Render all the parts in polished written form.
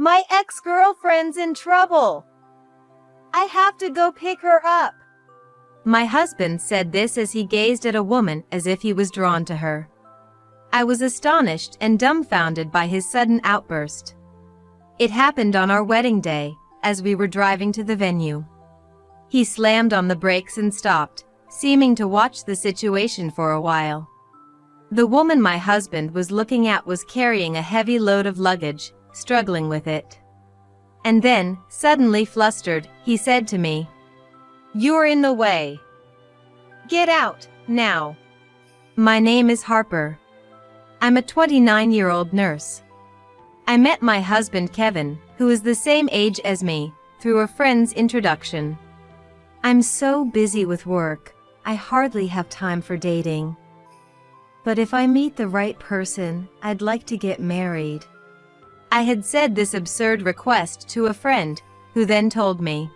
My ex-girlfriend's in trouble. I have to go pick her up. My husband said this as he gazed at a woman as if he was drawn to her. I was astonished and dumbfounded by his sudden outburst. It happened on our wedding day, as we were driving to the venue. He slammed on the brakes and stopped, seeming to watch the situation for a while. The woman my husband was looking at was carrying a heavy load of luggage, struggling with it. And then, suddenly flustered, he said to me, "You're in the way. Get out, now." My name is Harper. I'm a 29-year-old nurse. I met my husband Kevin, who is the same age as me, through a friend's introduction. I'm so busy with work, I hardly have time for dating. But if I meet the right person, I'd like to get married. I had said this absurd request to a friend, who then told me,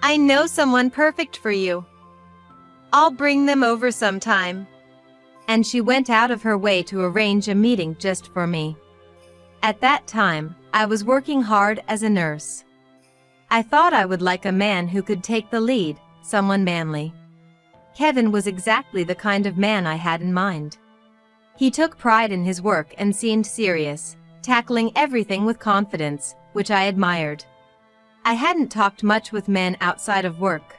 "I know someone perfect for you. I'll bring them over sometime." And she went out of her way to arrange a meeting just for me. At that time, I was working hard as a nurse. I thought I would like a man who could take the lead, someone manly. Kevin was exactly the kind of man I had in mind. He took pride in his work and seemed serious, tackling everything with confidence, which I admired. I hadn't talked much with men outside of work.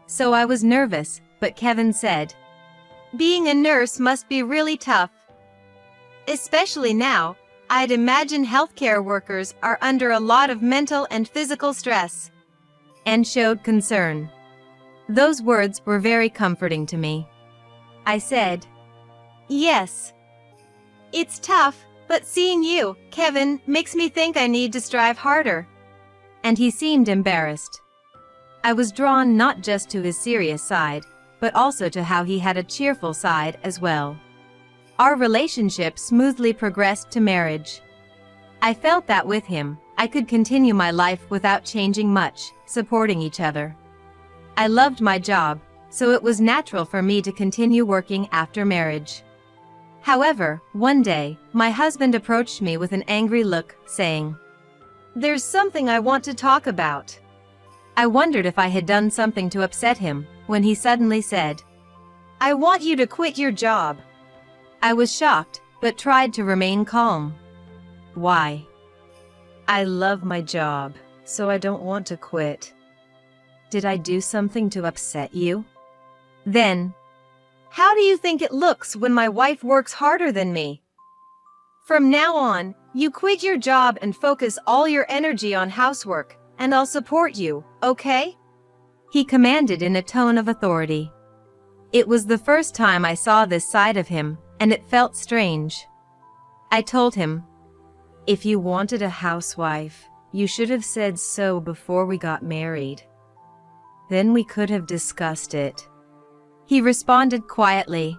So I was nervous, but Kevin said, "Being a nurse must be really tough. Especially now, I'd imagine healthcare workers are under a lot of mental and physical stress." And showed concern. Those words were very comforting to me. I said, "Yes. It's tough, but seeing you, Kevin, makes me think I need to strive harder." And he seemed embarrassed. I was drawn not just to his serious side, but also to how he had a cheerful side as well. Our relationship smoothly progressed to marriage. I felt that with him, I could continue my life without changing much, supporting each other. I loved my job, so it was natural for me to continue working after marriage. However, one day, my husband approached me with an angry look, saying, "There's something I want to talk about." I wondered if I had done something to upset him, when he suddenly said, "I want you to quit your job." I was shocked, but tried to remain calm. "Why?" "I love my job, so I don't want to quit." "Did I do something to upset you?" Then, "How do you think it looks when my wife works harder than me? From now on, you quit your job and focus all your energy on housework, and I'll support you, okay?" He commanded in a tone of authority. It was the first time I saw this side of him, and it felt strange. I told him, "If you wanted a housewife, you should have said so before we got married. Then we could have discussed it." He responded quietly,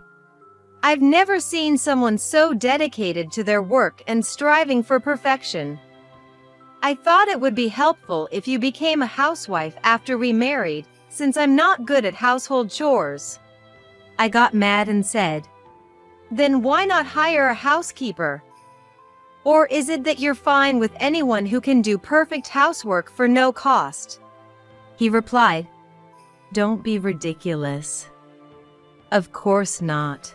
"I've never seen someone so dedicated to their work and striving for perfection. I thought it would be helpful if you became a housewife after we married, since I'm not good at household chores." I got mad and said, "Then why not hire a housekeeper? Or is it that you're fine with anyone who can do perfect housework for no cost?" He replied, "Don't be ridiculous. Of course not.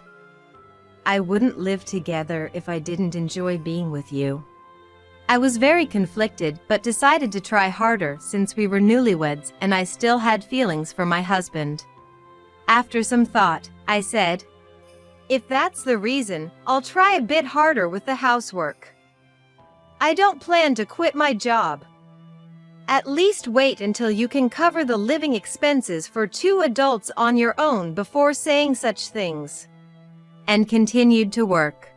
I wouldn't live together if I didn't enjoy being with you." I was very conflicted but decided to try harder since we were newlyweds and I still had feelings for my husband. After some thought, I said, "If that's the reason, I'll try a bit harder with the housework. I don't plan to quit my job. At least wait until you can cover the living expenses for 2 adults on your own before saying such things." And continued to work.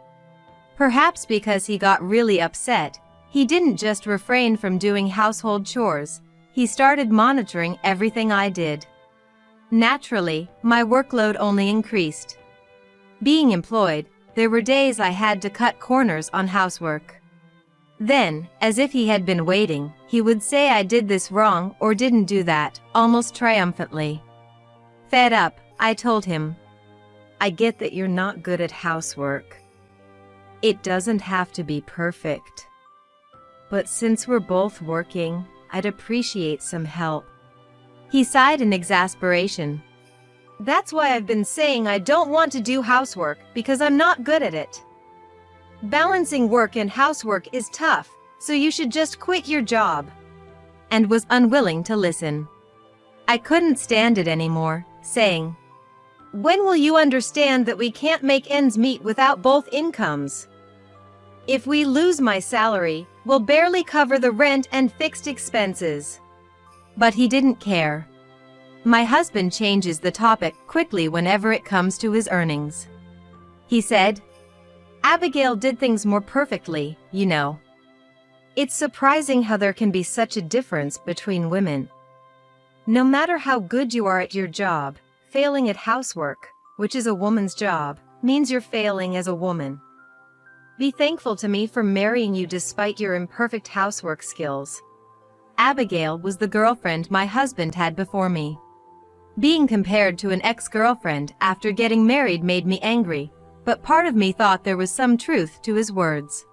Perhaps because he got really upset, he didn't just refrain from doing household chores, he started monitoring everything I did. Naturally, my workload only increased. Being employed, there were days I had to cut corners on housework. Then, as if he had been waiting, he would say I did this wrong or didn't do that, almost triumphantly. Fed up, I told him, "I get that you're not good at housework. It doesn't have to be perfect. but since we're both working, I'd appreciate some help." He sighed in exasperation. "That's why I've been saying I don't want to do housework, because I'm not good at it. Balancing work and housework is tough, so you should just quit your job." And was unwilling to listen. I couldn't stand it anymore, saying, "When will you understand that we can't make ends meet without both incomes? If we lose my salary, we'll barely cover the rent and fixed expenses." But he didn't care. My husband changes the topic quickly whenever it comes to his earnings. He said, "Abigail did things more perfectly, you know. It's surprising how there can be such a difference between women. No matter how good you are at your job, failing at housework, which is a woman's job, means you're failing as a woman. Be thankful to me for marrying you despite your imperfect housework skills." Abigail was the girlfriend my husband had before me. Being compared to an ex-girlfriend after getting married made me angry, but part of me thought there was some truth to his words.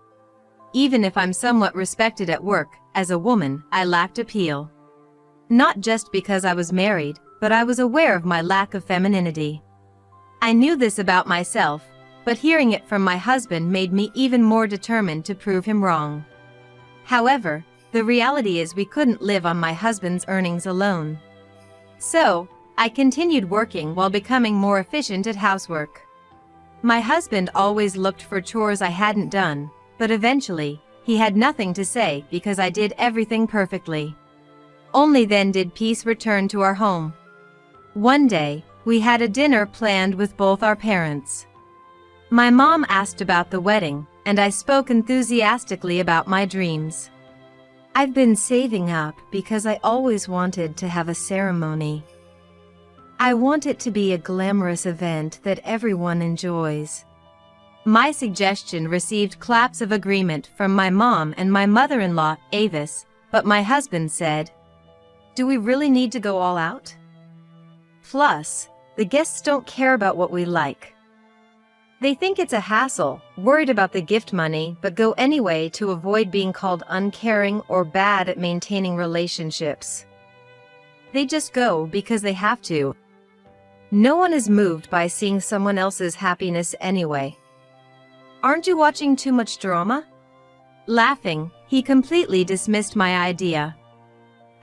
Even if I'm somewhat respected at work, as a woman, I lacked appeal. Not just because I was married, but I was aware of my lack of femininity. I knew this about myself, but hearing it from my husband made me even more determined to prove him wrong. However, the reality is we couldn't live on my husband's earnings alone. So, I continued working while becoming more efficient at housework. My husband always looked for chores I hadn't done, but eventually, he had nothing to say because I did everything perfectly. Only then did peace return to our home. One day, we had a dinner planned with both our parents. My mom asked about the wedding, and I spoke enthusiastically about my dreams. "I've been saving up because I always wanted to have a ceremony. I want it to be a glamorous event that everyone enjoys." My suggestion received claps of agreement from my mom and my mother-in-law, Avis, but my husband said, "Do we really need to go all out? Plus, the guests don't care about what we like. They think it's a hassle, worried about the gift money, but go anyway to avoid being called uncaring or bad at maintaining relationships. They just go because they have to. No one is moved by seeing someone else's happiness anyway. Aren't you watching too much drama?" Laughing, he completely dismissed my idea.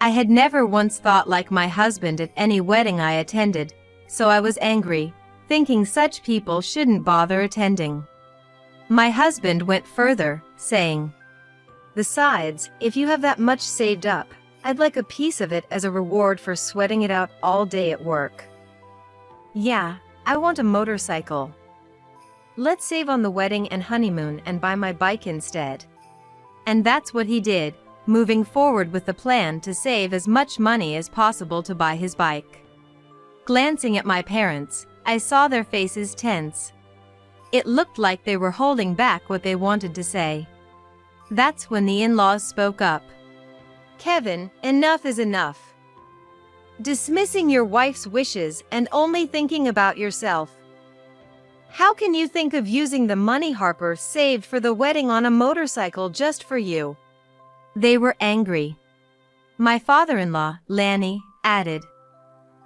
I had never once thought like my husband at any wedding I attended, so I was angry, thinking such people shouldn't bother attending. My husband went further, saying, "Besides, if you have that much saved up, I'd like a piece of it as a reward for sweating it out all day at work. Yeah, I want a motorcycle. Let's save on the wedding and honeymoon and buy my bike instead." And that's what he did, moving forward with the plan to save as much money as possible to buy his bike. Glancing at my parents, I saw their faces tense. It looked like they were holding back what they wanted to say. That's when the in-laws spoke up. "Kevin, enough is enough. Dismissing your wife's wishes and only thinking about yourself. How can you think of using the money Harper saved for the wedding on a motorcycle just for you?" They were angry. My father-in-law, Lanny, added,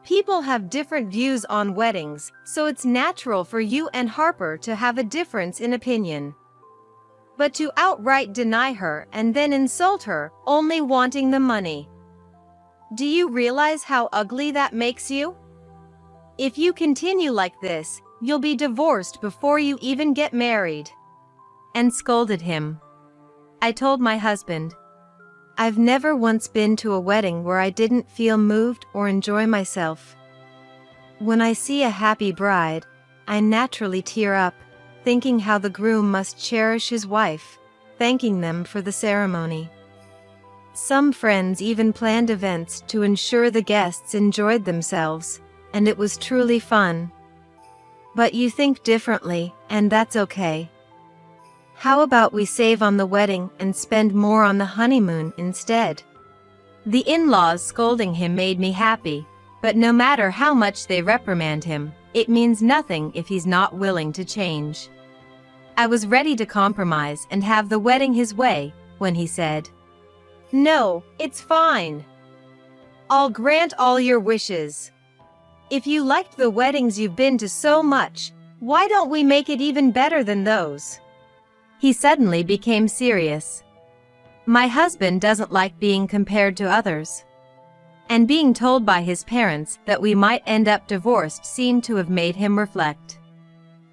"People have different views on weddings, so it's natural for you and Harper to have a difference in opinion. But to outright deny her and then insult her, only wanting the money. Do you realize how ugly that makes you? If you continue like this, you'll be divorced before you even get married." And scolded him. I told my husband, "I've never once been to a wedding where I didn't feel moved or enjoy myself. When I see a happy bride, I naturally tear up, thinking how the groom must cherish his wife, thanking them for the ceremony. Some friends even planned events to ensure the guests enjoyed themselves, and it was truly fun. But you think differently, and that's okay. How about we save on the wedding and spend more on the honeymoon instead?" The in-laws scolding him made me happy, but no matter how much they reprimand him, it means nothing if he's not willing to change. I was ready to compromise and have the wedding his way, when he said, No, it's fine. I'll grant all your wishes. If you liked the weddings you've been to so much, why don't we make it even better than those? He suddenly became serious. My husband doesn't like being compared to others. And being told by his parents that we might end up divorced seemed to have made him reflect.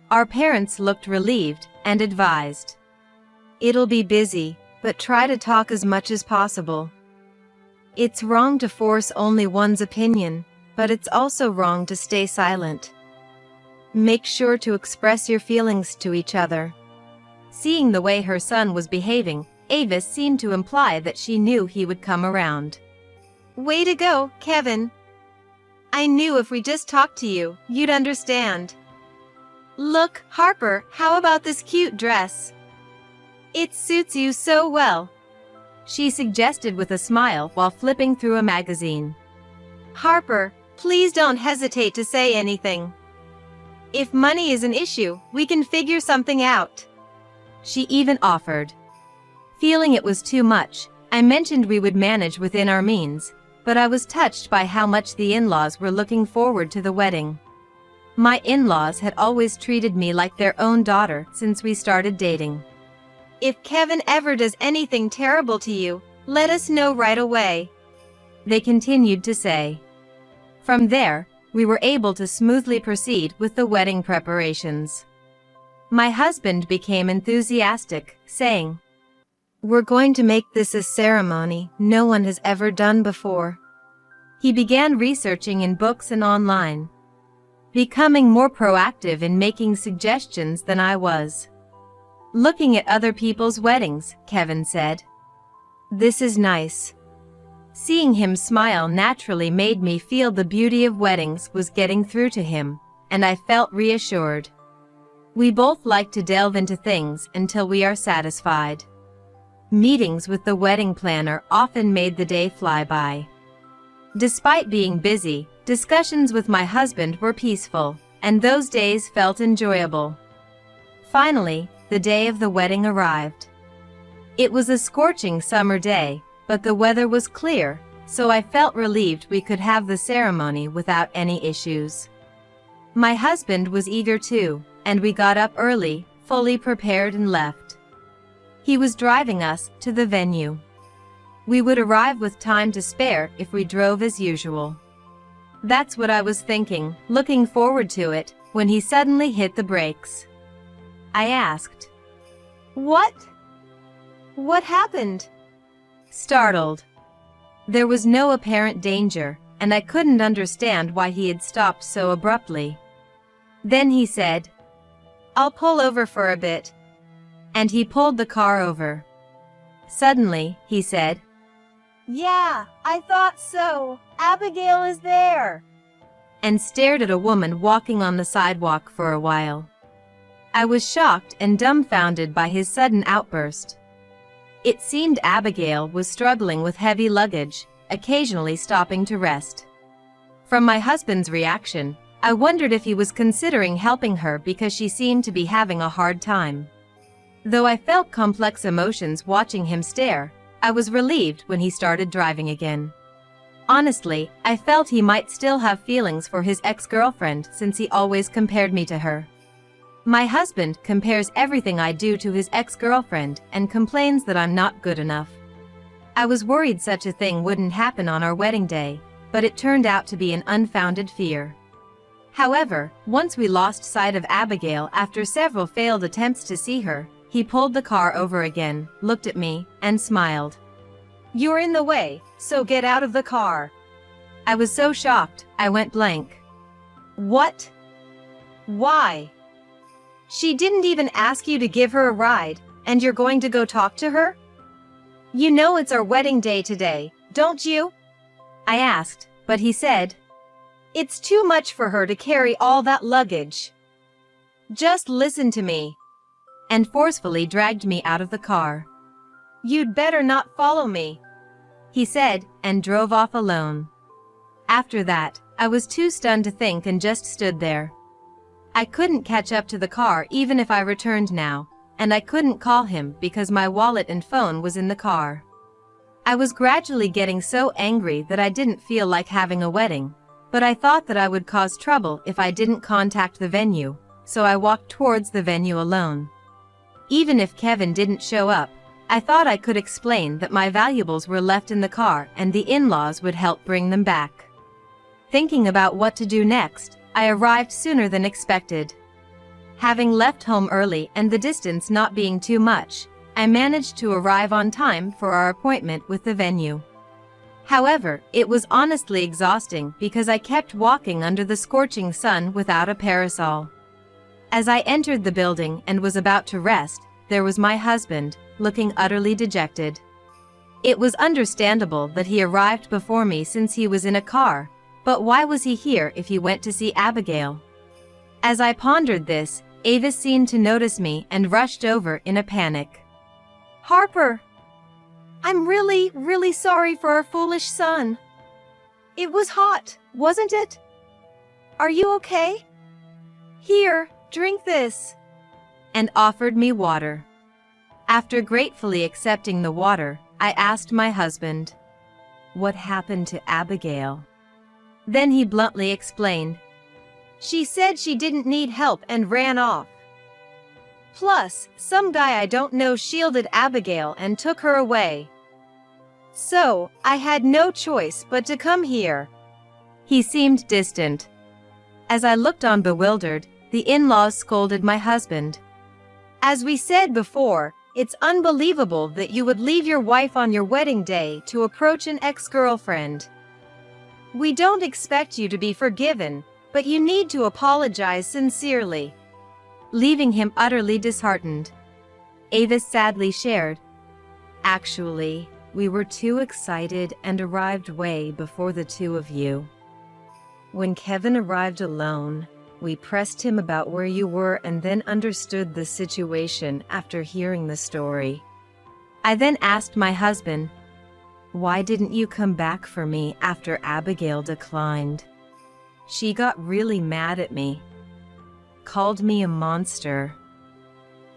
Our parents looked relieved and advised. It'll be busy, but try to talk as much as possible. It's wrong to force only one's opinion, but it's also wrong to stay silent. Make sure to express your feelings to each other. Seeing the way her son was behaving, Avis seemed to imply that she knew he would come around. Way to go, Kevin. I knew if we just talked to you, you'd understand. Look, Harper, how about this cute dress? It suits you so well, she suggested with a smile while flipping through a magazine. Harper, please don't hesitate to say anything. If money is an issue, we can figure something out, she even offered. Feeling it was too much, I mentioned we would manage within our means, but I was touched by how much the in-laws were looking forward to the wedding. My in-laws had always treated me like their own daughter since we started dating. If Kevin ever does anything terrible to you, let us know right away, they continued to say. From there, we were able to smoothly proceed with the wedding preparations. My husband became enthusiastic, saying, "We're going to make this a ceremony no one has ever done before." He began researching in books and online, becoming more proactive in making suggestions than I was. Looking at other people's weddings, Kevin said, "This is nice." Seeing him smile naturally made me feel the beauty of weddings was getting through to him, and I felt reassured. We both like to delve into things until we are satisfied. Meetings with the wedding planner often made the day fly by. Despite being busy, discussions with my husband were peaceful, and those days felt enjoyable. Finally, the day of the wedding arrived. It was a scorching summer day, but the weather was clear, so I felt relieved we could have the ceremony without any issues. My husband was eager too, and we got up early, fully prepared and left. He was driving us to the venue. We would arrive with time to spare if we drove as usual. That's what I was thinking, looking forward to it, when he suddenly hit the brakes. I asked, "What? What happened?" Startled. There was no apparent danger, and I couldn't understand why he had stopped so abruptly. Then he said, "I'll pull over for a bit." And he pulled the car over. Suddenly, he said, "Yeah, I thought so. Abigail is there," and stared at a woman walking on the sidewalk for a while. I was shocked and dumbfounded by his sudden outburst. It seemed Abigail was struggling with heavy luggage, occasionally stopping to rest. From my husband's reaction, I wondered if he was considering helping her because she seemed to be having a hard time. Though I felt complex emotions watching him stare, I was relieved when he started driving again. Honestly, I felt he might still have feelings for his ex-girlfriend since he always compared me to her. My husband compares everything I do to his ex-girlfriend and complains that I'm not good enough. I was worried such a thing wouldn't happen on our wedding day, but it turned out to be an unfounded fear. However, once we lost sight of Abigail after several failed attempts to see her, he pulled the car over again, looked at me, and smiled. "You're in the way, so get out of the car." I was so shocked, I went blank. "What? Why? She didn't even ask you to give her a ride, and you're going to go talk to her? You know it's our wedding day today, don't you?" I asked, but he said, "It's too much for her to carry all that luggage. Just listen to me," and forcefully dragged me out of the car. "You'd better not follow me," he said, and drove off alone. After that, I was too stunned to think and just stood there. I couldn't catch up to the car even if I returned now, and I couldn't call him because my wallet and phone was in the car. I was gradually getting so angry that I didn't feel like having a wedding, but I thought that I would cause trouble if I didn't contact the venue, so I walked towards the venue alone. Even if Kevin didn't show up, I thought I could explain that my valuables were left in the car and the in-laws would help bring them back. Thinking about what to do next, I arrived sooner than expected. Having left home early and the distance not being too much, I managed to arrive on time for our appointment with the venue. However, it was honestly exhausting because I kept walking under the scorching sun without a parasol. As I entered the building and was about to rest, there was my husband, looking utterly dejected. It was understandable that he arrived before me since he was in a car, but why was he here if he went to see Abigail? As I pondered this, Ava seemed to notice me and rushed over in a panic. Harper! I'm really sorry for our foolish son. It was hot, wasn't it? Are you okay? Here, drink this. And offered me water. After gratefully accepting the water, I asked my husband, "What happened to Abigail?" Then he bluntly explained, "She said she didn't need help and ran off. Plus, some guy I don't know shielded Abigail and took her away. So, I had no choice but to come here." He seemed distant. As I looked on bewildered, the in-laws scolded my husband. "As we said before, it's unbelievable that you would leave your wife on your wedding day to approach an ex-girlfriend. We don't expect you to be forgiven, but you need to apologize sincerely." Leaving him utterly disheartened. Ava sadly shared, "Actually, we were too excited and arrived way before the two of you. When Kevin arrived alone, we pressed him about where you were and then understood the situation after hearing the story. I then asked my husband, why didn't you come back for me after Abigail declined? She got really mad at me. Called me a monster.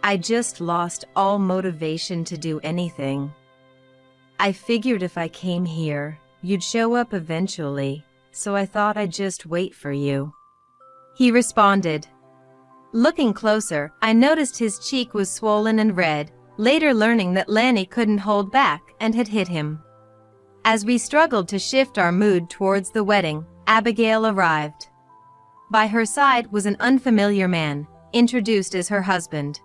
I just lost all motivation to do anything. I figured if I came here, you'd show up eventually, so I thought I'd just wait for you." He responded. Looking closer, I noticed his cheek was swollen and red, later learning that Lanny couldn't hold back and had hit him. As we struggled to shift our mood towards the wedding, Abigail arrived. By her side was an unfamiliar man, introduced as her husband.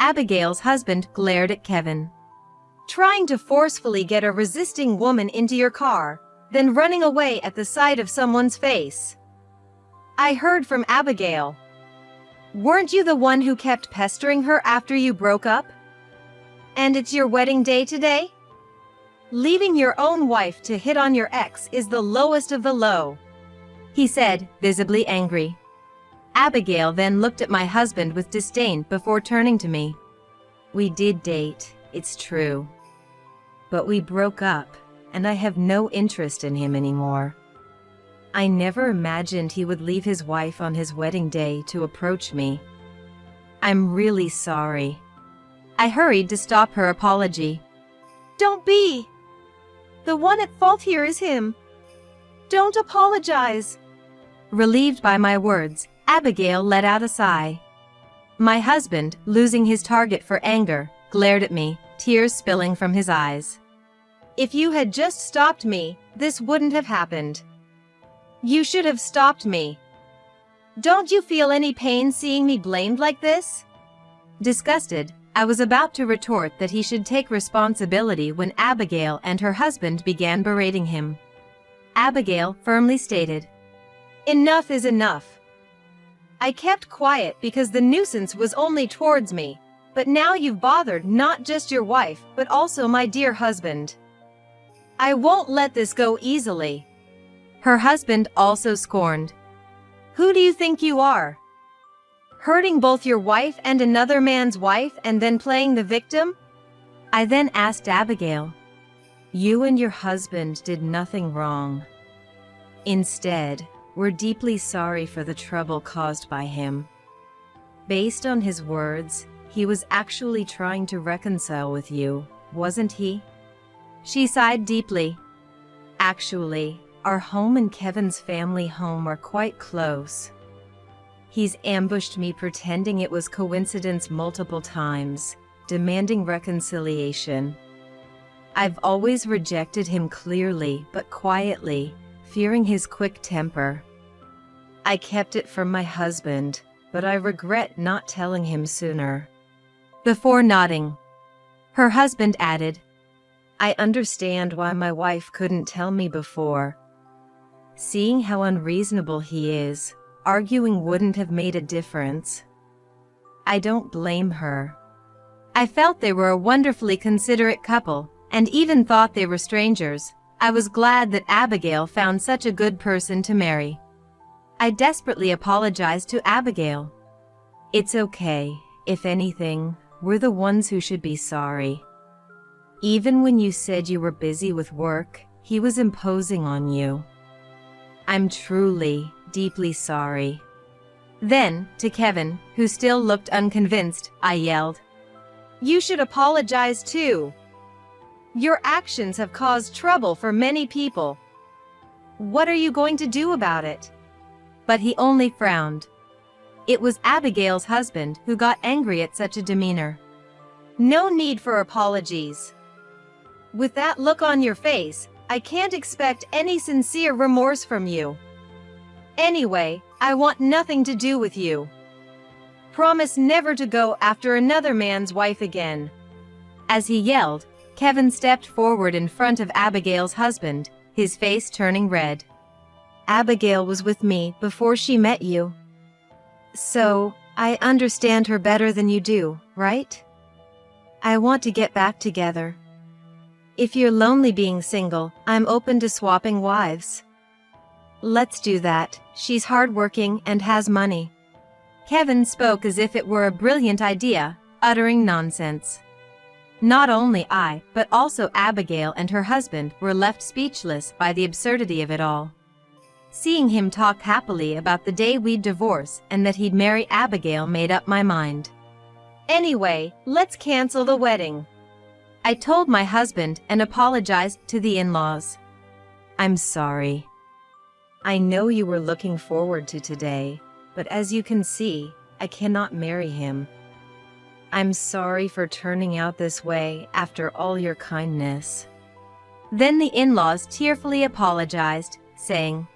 Abigail's husband glared at Kevin. "Trying to forcefully get a resisting woman into your car, then running away at the sight of someone's face. I heard from Abigail. Weren't you the one who kept pestering her after you broke up? And it's your wedding day today? Leaving your own wife to hit on your ex is the lowest of the low," he said, visibly angry. Abigail then looked at my husband with disdain before turning to me. "We did date, it's true. But we broke up, and I have no interest in him anymore. I never imagined he would leave his wife on his wedding day to approach me. I'm really sorry." I hurried to stop her apology. "Don't be. The one at fault here is him. Don't apologize." Relieved by my words, Abigail let out a sigh. My husband, losing his target for anger, glared at me, tears spilling from his eyes. "If you had just stopped me, this wouldn't have happened. You should have stopped me. Don't you feel any pain seeing me blamed like this?" Disgusted, I was about to retort that he should take responsibility when Abigail and her husband began berating him. Abigail firmly stated, "Enough is enough. I kept quiet because the nuisance was only towards me, but now you've bothered not just your wife but also my dear husband. I won't let this go easily." Her husband also scorned. "Who do you think you are? Hurting both your wife and another man's wife and then playing the victim?" I then asked Abigail, "You and your husband did nothing wrong. Instead, we're deeply sorry for the trouble caused by him. Based on his words, he was actually trying to reconcile with you, wasn't he?" She sighed deeply. Actually, our home and Kevin's family home are quite close. He's ambushed me pretending it was coincidence multiple times, demanding reconciliation. I've always rejected him clearly but quietly, fearing his quick temper. I kept it from my husband, but I regret not telling him sooner. Before nodding, her husband added, I understand why my wife couldn't tell me before. Seeing how unreasonable he is, arguing wouldn't have made a difference. I don't blame her. I felt they were a wonderfully considerate couple, and even thought they were strangers. I was glad that Abigail found such a good person to marry. I desperately apologized to Abigail. It's okay, if anything, we're the ones who should be sorry. Even when you said you were busy with work, he was imposing on you. I'm truly, deeply sorry. Then, to Kevin, who still looked unconvinced, I yelled, You should apologize too. Your actions have caused trouble for many people. What are you going to do about it? But he only frowned. It was Abigail's husband who got angry at such a demeanor. No need for apologies. With that look on your face, I can't expect any sincere remorse from you. Anyway, I want nothing to do with you. Promise never to go after another man's wife again. As he yelled, Kevin stepped forward in front of Abigail's husband, his face turning red. Abigail was with me before she met you. So, I understand her better than you do, right? I want to get back together. If you're lonely being single, I'm open to swapping wives. Let's do that. She's hardworking and has money. Kevin spoke as if it were a brilliant idea, uttering nonsense. Not only I, but also Abigail and her husband were left speechless by the absurdity of it all. Seeing him talk happily about the day we'd divorce and that he'd marry Abigail made up my mind. Anyway, let's cancel the wedding. I told my husband and apologized to the in-laws. I'm sorry. I know you were looking forward to today, but as you can see, I cannot marry him. I'm sorry for turning out this way after all your kindness. Then the in-laws tearfully apologized, saying,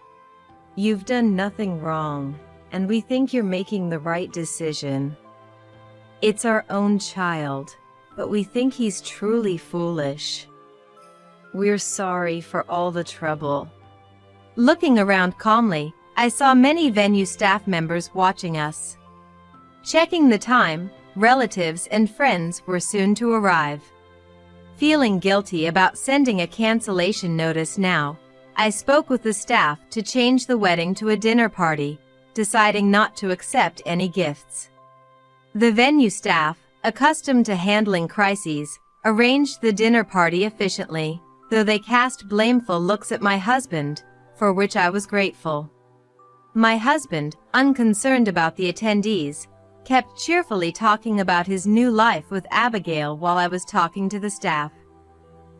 You've done nothing wrong, and we think you're making the right decision. It's our own child, but we think he's truly foolish. We're sorry for all the trouble. Looking around calmly, I saw many venue staff members watching us. Checking the time, relatives and friends were soon to arrive. Feeling guilty about sending a cancellation notice now, I spoke with the staff to change the wedding to a dinner party, deciding not to accept any gifts. The venue staff, accustomed to handling crises, arranged the dinner party efficiently, though they cast blameful looks at my husband, for which I was grateful. My husband, unconcerned about the attendees, kept cheerfully talking about his new life with Abigail while I was talking to the staff.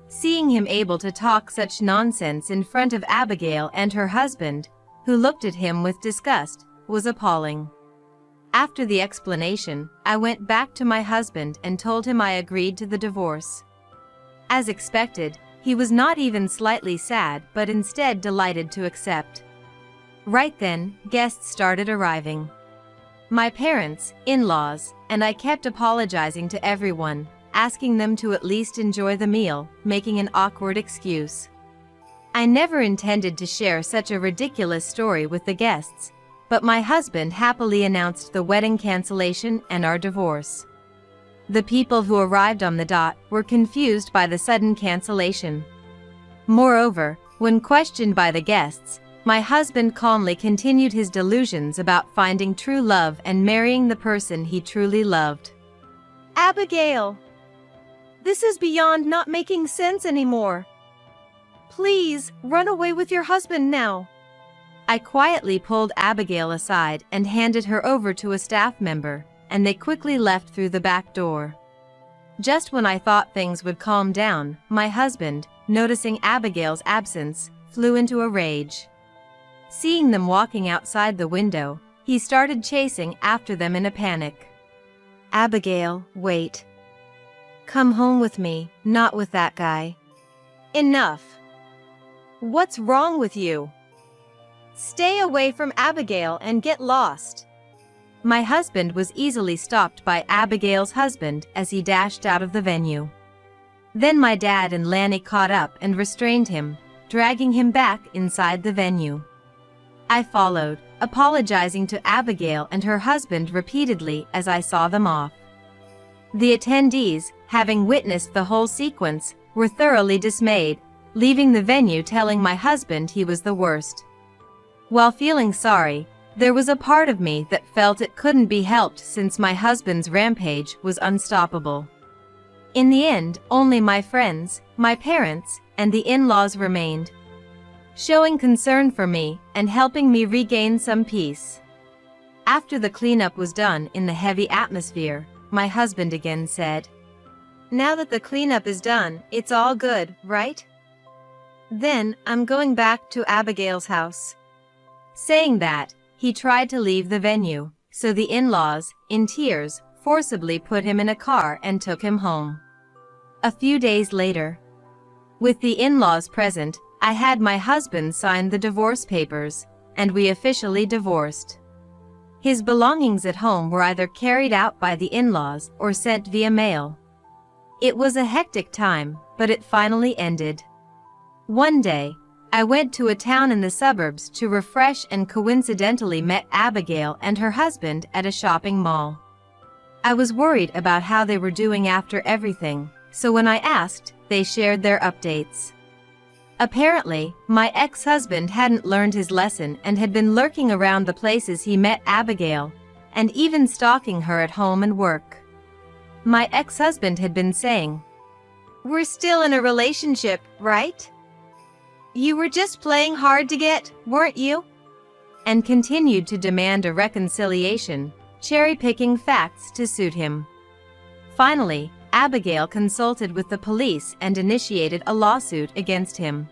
Seeing him able to talk such nonsense in front of Abigail and her husband, who looked at him with disgust, was appalling. After the explanation, I went back to my husband and told him I agreed to the divorce. As expected, he was not even slightly sad but instead delighted to accept. Right then, guests started arriving. My parents, in-laws, and I kept apologizing to everyone, asking them to at least enjoy the meal, making an awkward excuse. I never intended to share such a ridiculous story with the guests, but my husband happily announced the wedding cancellation and our divorce. The people who arrived on the dot were confused by the sudden cancellation. Moreover, when questioned by the guests, my husband calmly continued his delusions about finding true love and marrying the person he truly loved. Abigail! This is beyond not making sense anymore. Please, run away with your husband now. I quietly pulled Abigail aside and handed her over to a staff member, and they quickly left through the back door. Just when I thought things would calm down, my husband, noticing Abigail's absence, flew into a rage. Seeing them walking outside the window, he started chasing after them in a panic. Abigail, wait. Come home with me, not with that guy. Enough. What's wrong with you? Stay away from Abigail and get lost. My husband was easily stopped by Abigail's husband as he dashed out of the venue. Then my dad and Lanny caught up and restrained him, dragging him back inside the venue. I followed, apologizing to Abigail and her husband repeatedly as I saw them off. The attendees, having witnessed the whole sequence, were thoroughly dismayed, leaving the venue telling my husband he was the worst. While feeling sorry, there was a part of me that felt it couldn't be helped since my husband's rampage was unstoppable. In the end, only my friends, my parents, and the in-laws remained, showing concern for me and helping me regain some peace. After the cleanup was done in the heavy atmosphere, my husband again said, "Now that the cleanup is done, it's all good, right? Then, I'm going back to Abigail's house." Saying that, he tried to leave the venue, so the in-laws, in tears, forcibly put him in a car and took him home. A few days later, with the in-laws present, I had my husband sign the divorce papers, and we officially divorced. His belongings at home were either carried out by the in-laws or sent via mail. It was a hectic time, but it finally ended. One day, I went to a town in the suburbs to refresh and coincidentally met Abigail and her husband at a shopping mall. I was worried about how they were doing after everything, so when I asked, they shared their updates. Apparently, my ex-husband hadn't learned his lesson and had been lurking around the places he met Abigail, and even stalking her at home and work. My ex-husband had been saying, "We're still in a relationship, right? You were just playing hard to get, weren't you?" and continued to demand a reconciliation, cherry-picking facts to suit him. Finally, Abigail consulted with the police and initiated a lawsuit against him.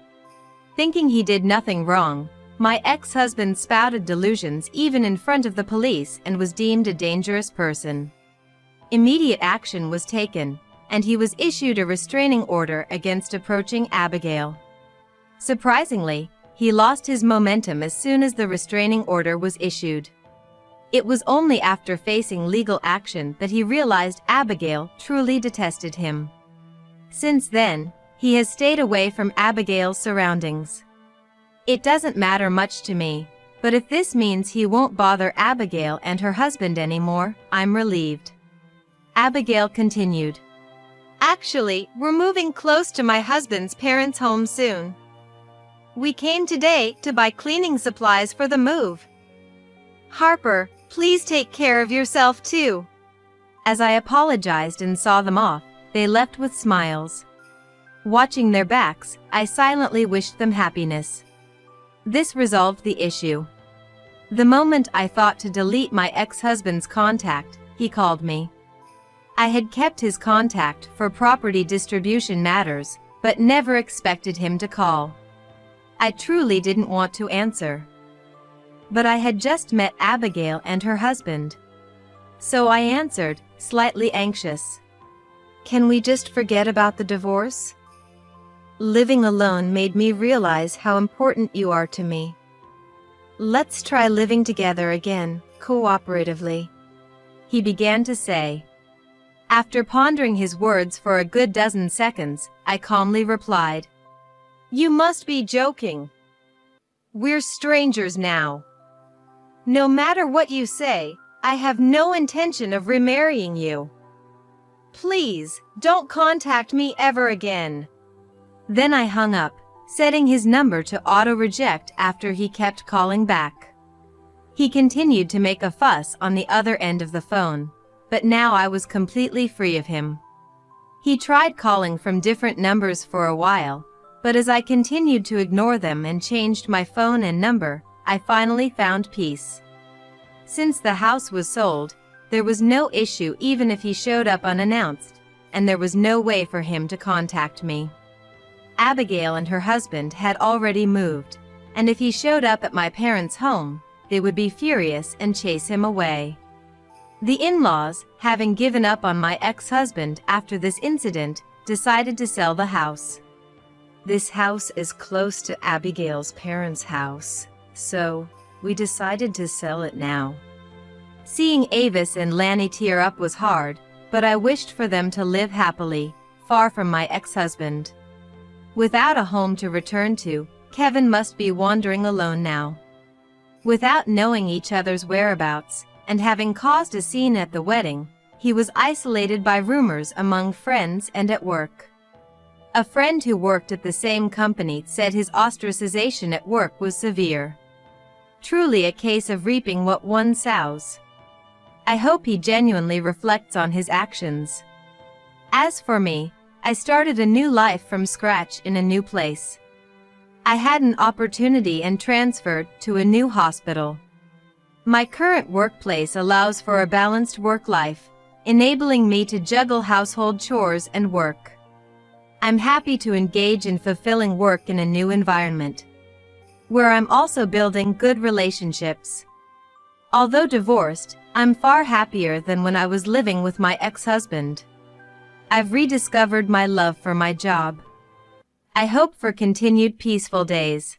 Thinking he did nothing wrong, my ex-husband spouted delusions even in front of the police and was deemed a dangerous person. Immediate action was taken, and he was issued a restraining order against approaching Abigail. Surprisingly, he lost his momentum as soon as the restraining order was issued. It was only after facing legal action that he realized Abigail truly detested him. Since then, he has stayed away from Abigail's surroundings. It doesn't matter much to me, but if this means he won't bother Abigail and her husband anymore, I'm relieved. Abigail continued, "Actually, we're moving close to my husband's parents' home soon. We came today to buy cleaning supplies for the move. Harper, please take care of yourself too." As I apologized and saw them off, they left with smiles. Watching their backs, I silently wished them happiness. This resolved the issue. The moment I thought to delete my ex-husband's contact, he called me. I had kept his contact for property distribution matters, but never expected him to call. I truly didn't want to answer. But I had just met Abigail and her husband. So I answered, slightly anxious. "Can we just forget about the divorce? Living alone made me realize how important you are to me. Let's try living together again, cooperatively," he began to say. After pondering his words for a good dozen seconds, I calmly replied, "You must be joking. We're strangers now. No matter what you say, I have no intention of remarrying you. Please, don't contact me ever again." Then I hung up, setting his number to auto-reject after he kept calling back. He continued to make a fuss on the other end of the phone, but now I was completely free of him. He tried calling from different numbers for a while, but as I continued to ignore them and changed my phone and number, I finally found peace. Since the house was sold, there was no issue even if he showed up unannounced, and there was no way for him to contact me. Abigail and her husband had already moved, and if he showed up at my parents' home, they would be furious and chase him away. The in-laws, having given up on my ex-husband after this incident, decided to sell the house. This house is close to Abigail's parents' house, so we decided to sell it now. Seeing Avis and Lanny tear up was hard, but I wished for them to live happily, far from my ex-husband. Without a home to return to, Kevin must be wandering alone now. Without knowing each other's whereabouts, and having caused a scene at the wedding, he was isolated by rumors among friends and at work. A friend who worked at the same company said his ostracization at work was severe. Truly a case of reaping what one sows. I hope he genuinely reflects on his actions. As for me, I started a new life from scratch in a new place. I had an opportunity and transferred to a new hospital. My current workplace allows for a balanced work life, enabling me to juggle household chores and work. I'm happy to engage in fulfilling work in a new environment, where I'm also building good relationships. Although divorced, I'm far happier than when I was living with my ex-husband. I've rediscovered my love for my job. I hope for continued peaceful days.